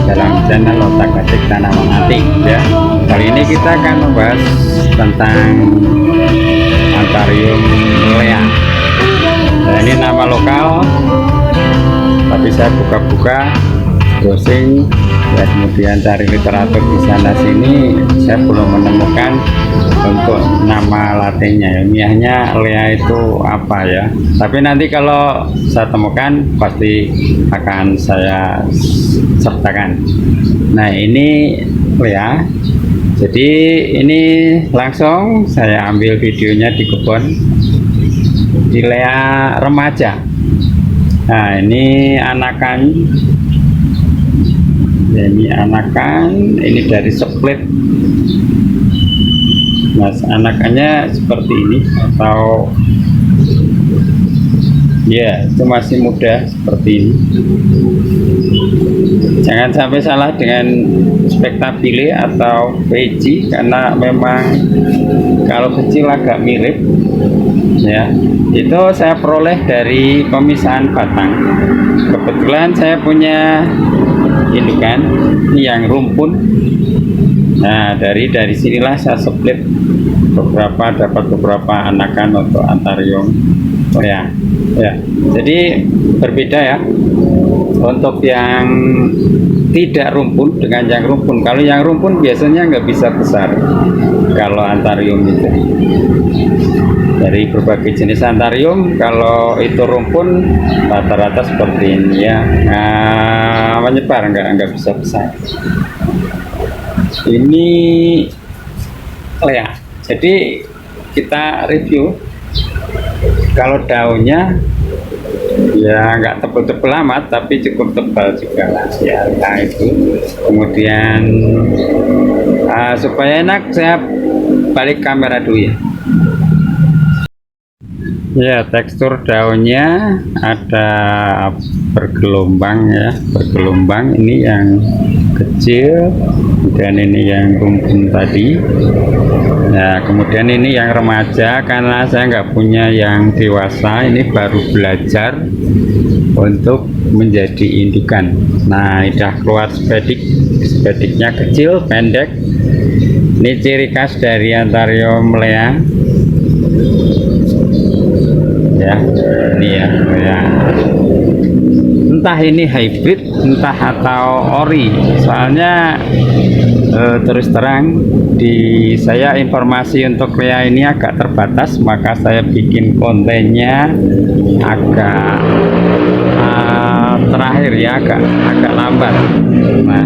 dalam channel Otak Atik Tanaman Antik ya. Kali ini kita akan membahas tentang Anthurium lea. Nah, ini nama lokal, tapi saya buka-buka browsing ya, kemudian cari literatur di sana sini, saya belum menemukan untuk nama latinnya. Ilmiahnya lea itu apa ya, tapi nanti kalau saya temukan pasti akan saya sertakan. Nah, ini lea, jadi ini langsung saya ambil videonya di kebun, di lea remaja. Nah, ini anakan ya, ini anakan, ini dari split. Mas, anakannya seperti ini atau ya itu masih muda seperti ini. Jangan sampai salah dengan Spectabile atau Veji, karena memang kalau kecil agak mirip ya. Itu saya peroleh dari pemisahan batang. Kebetulan saya punya indukan yang rumpun. Nah, dari sinilah saya split dapat beberapa anakan untuk Anthurium lea ya. Jadi berbeda ya untuk yang tidak rumpun dengan yang rumpun. Kalau yang rumpun biasanya nggak bisa besar. Kalau Anthurium itu dari berbagai jenis Anthurium, kalau itu rumpun rata-rata seperti ini ya. Nah, menyebar nggak bisa besar. Ini lea. Jadi kita review, kalau daunnya ya nggak tebel-tebel amat, tapi cukup tebal juga lah ya. Nah, itu kemudian supaya enak saya balik kamera dulu ya. Ya, tekstur daunnya ada bergelombang ya, bergelombang. Ini yang kecil, kemudian ini yang rumpun tadi. Nah, kemudian ini yang remaja, karena saya nggak punya yang dewasa, ini baru belajar untuk menjadi indukan. Nah, udah keluar spedik, speknya kecil, pendek. Ini ciri khas dari Anthurium lea ya, ini ya, ya. Entah ini hybrid, entah atau ori. Soalnya terus terang di saya informasi untuk lea ini agak terbatas, maka saya bikin kontennya agak terakhir ya, agak lambat. Nah,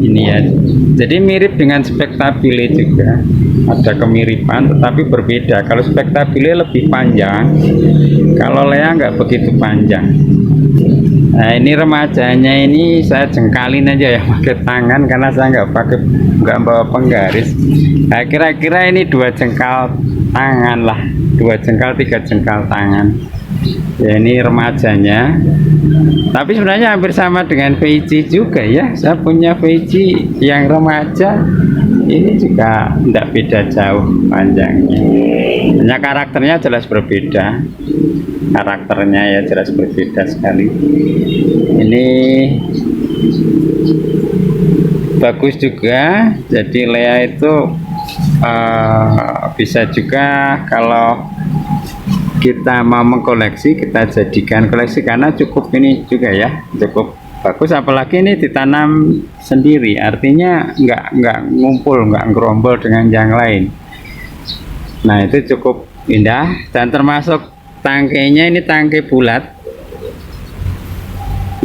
ini ya, jadi mirip dengan Spectabile juga, ada kemiripan tetapi berbeda. Kalau Spectabile lebih panjang, kalau lea nggak begitu panjang. Nah, ini remajanya ini saya jengkalin aja ya pakai tangan, karena saya nggak bawa penggaris. Nah, kira-kira ini 2 jengkal tangan lah, 2 jengkal 3 jengkal tangan ya. Ini remajanya, tapi sebenarnya hampir sama dengan Veji juga ya. Saya punya Veji yang remaja, ini juga tidak beda jauh panjangnya. Hanya karakternya jelas berbeda, karakternya ya jelas berbeda sekali. Ini bagus juga. Jadi lea itu bisa juga kalau kita mau mengkoleksi, kita jadikan koleksi, karena cukup ini juga ya, cukup bagus. Apalagi ini ditanam sendiri, artinya nggak ngumpul, nggak ngerombol dengan yang lain. Nah, itu cukup indah. Dan termasuk tangkainya, ini tangkai bulat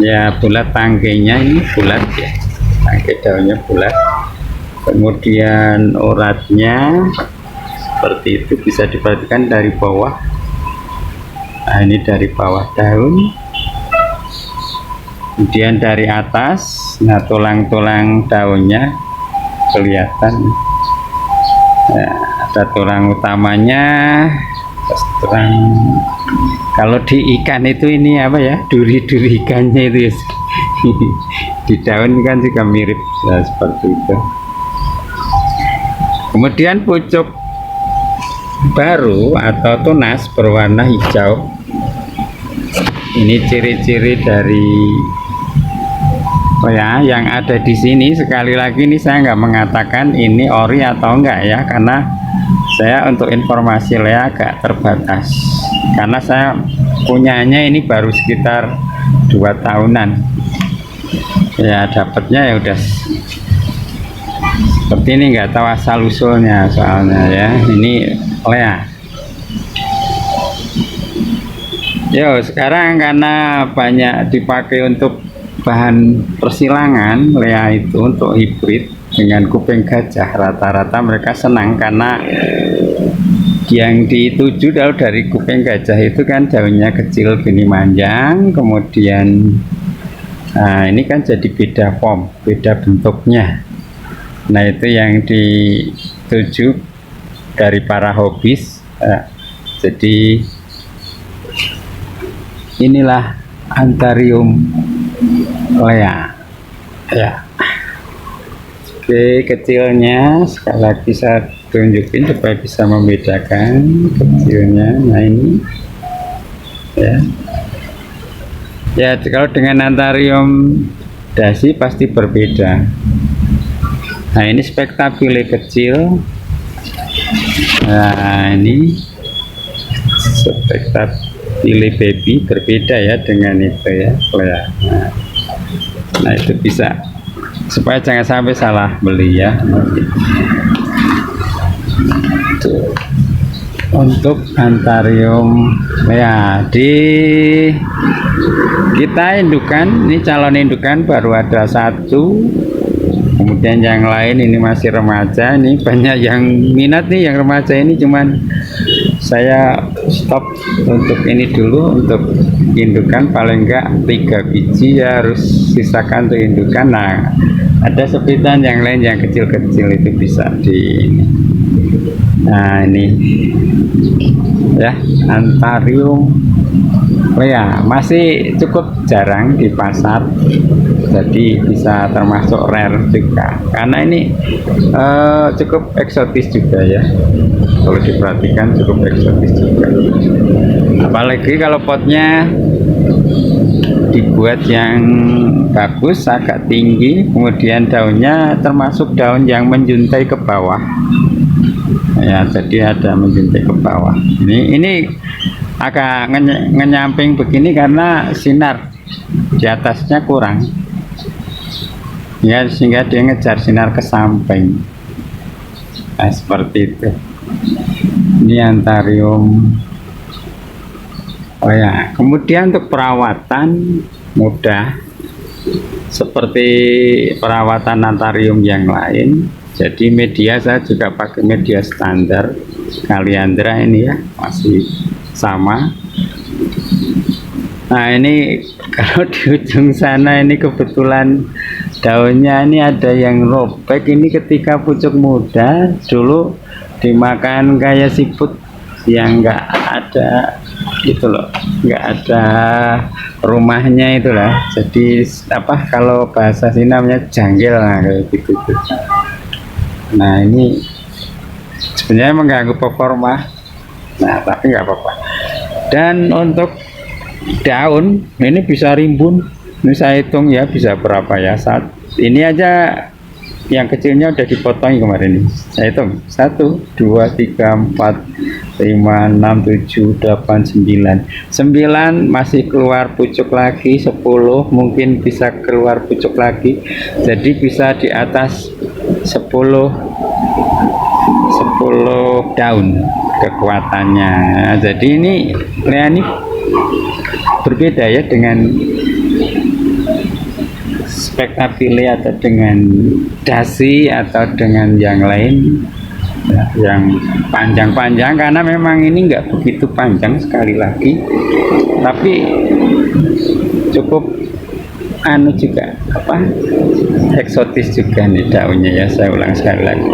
ya, bulat tangkainya ini bulat ya, tangkai daunnya bulat. Kemudian uratnya seperti itu, bisa diperhatikan dari bawah. Nah, ini dari bawah daun, kemudian dari atas. Nah, tulang-tulang daunnya kelihatan. Nah, ada tulang utamanya, tulang. Kalau di ikan itu ini apa ya, duri-duri ikannya itu ya. Di daun kan juga mirip ya, seperti itu. Kemudian pucuk baru atau tunas berwarna hijau. Ini ciri-ciri dari ya yang ada di sini. Sekali lagi ini saya nggak mengatakan ini ori atau enggak ya, karena saya untuk informasi Lea agak terbatas, karena saya punyanya ini baru sekitar 2 tahunan ya, dapatnya ya udah seperti ini, nggak tahu asal usulnya soalnya ya. Ini Lea. Yo, sekarang karena banyak dipakai untuk bahan persilangan, Lea itu untuk hibrid dengan kuping gajah, rata-rata mereka senang karena yang dituju dari kuping gajah itu kan daunnya kecil gini manjang, kemudian nah ini kan jadi beda form, beda bentuknya. Nah itu yang dituju dari para hobis. Jadi inilah Anthurium Lea ya. Oke, kecilnya sekali lagi saya tunjukin supaya bisa membedakan kecilnya. Nah ini ya kalau dengan Anthurium dasi pasti berbeda. Nah ini spektabile kecil. Nah ini spektabile baby berbeda ya dengan itu ya. Nah itu bisa, supaya jangan sampai salah beli ya. Untuk Anthurium ya, di kita indukan, ini calon indukan baru ada 1, kemudian yang lain ini masih remaja. Ini banyak yang minat nih yang remaja ini, cuman saya stop untuk ini dulu, untuk indukan paling enggak 3 biji ya, harus sisakan untuk indukan. Nah ada sepitan yang lain yang kecil-kecil itu bisa di ini. Nah ini ya Anthurium Lea, masih cukup jarang di pasar, jadi bisa termasuk rare juga, karena ini cukup eksotis juga ya, kalau diperhatikan cukup eksotis juga. Apalagi kalau potnya dibuat yang bagus, agak tinggi, kemudian daunnya termasuk daun yang menjuntai ke bawah ya, jadi ada menjuntai ke bawah. Ini agak ngenyamping begini karena sinar di atasnya kurang ya, sehingga dia ngejar sinar ke samping. Nah seperti itu. Ini Anthurium ya. Kemudian untuk perawatan mudah seperti perawatan Anthurium yang lain. Jadi media saya juga pakai media standar Kaliandra ini ya, masih sama. Nah ini kalau di ujung sana ini kebetulan daunnya ini ada yang robek. Ini ketika pucuk muda dulu dimakan kayak siput yang enggak ada itu loh, enggak ada rumahnya itulah. Jadi apa kalau bahasa sini namanya janggel, nah, kayak gitu. Nah ini sebenarnya mengganggu performa, nah tapi nggak apa-apa. Dan untuk daun ini bisa rimbun, ini saya hitung ya bisa berapa ya, saat ini aja yang kecilnya udah dipotong kemarin ini, saya hitung 1, 2, 3, 4, 5, 6, 7, 8, 9 masih keluar pucuk lagi, 10 mungkin bisa keluar pucuk lagi, jadi bisa di atas 10 daun kekuatannya. Jadi ini Lea ini berbeda ya dengan spektabile atau dengan dasi atau dengan yang lain ya, yang panjang-panjang, karena memang ini enggak begitu panjang sekali lagi, tapi cukup anu juga apa eksotis juga nih daunnya ya, saya ulang sekali lagi.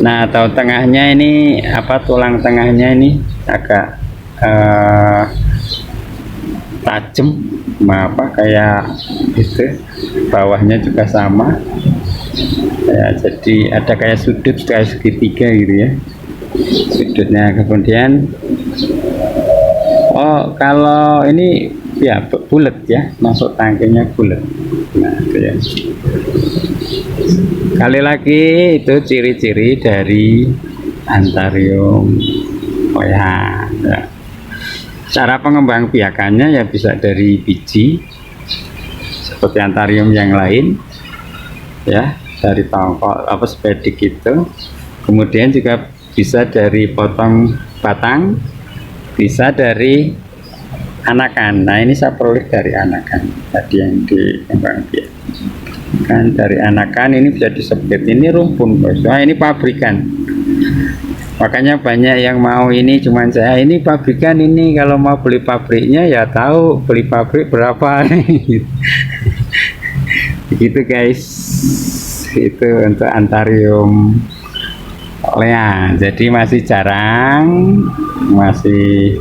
Nah atau tengahnya ini apa, tulang tengahnya ini agak tajam apa kayak itu, bawahnya juga sama ya, jadi ada kayak sudut kayak segitiga gitu ya sudutnya. Kemudian kalau ini ya bulat ya, masuk tangkinya bulat. Nah itu ya. Kali lagi itu ciri-ciri dari Antharium oya ya. Cara pengembang biakannya ya bisa dari biji seperti Antharium yang lain ya, dari tongkol apa sepedik itu. Kemudian juga bisa dari potong batang, bisa dari anakan. Nah ini saya peroleh dari anakan tadi yang dikembang biakan. Dari anakan ini bisa disebut ini rumpun bos. Nah ini pabrikan, makanya banyak yang mau ini, cuman saya ini pabrikan ini, kalau mau beli pabriknya ya tahu beli pabrik berapa nih. Begitu guys, itu untuk Antharium olea. Jadi masih jarang, masih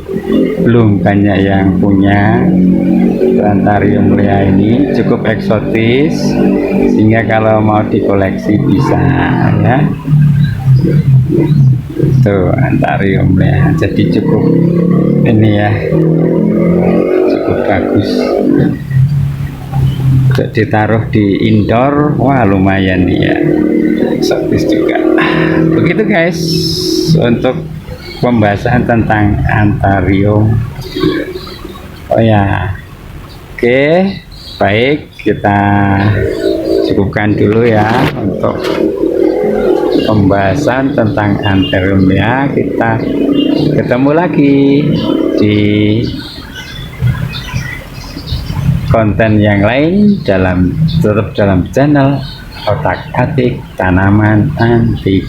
belum banyak yang punya Antharium olea ini, cukup eksotis sehingga kalau mau dikoleksi bisa ya. Tuh Antharium olea, jadi cukup ini ya, cukup bagus untuk ditaruh di indoor. Wah lumayan nih ya, eksotis juga. Begitu guys untuk pembahasan tentang Antharium oya. Oke, baik, kita cukupkan dulu ya untuk pembahasan tentang Antharium ya. Kita ketemu lagi di konten yang lain, tetap dalam channel Otak Atik Tanaman Antik.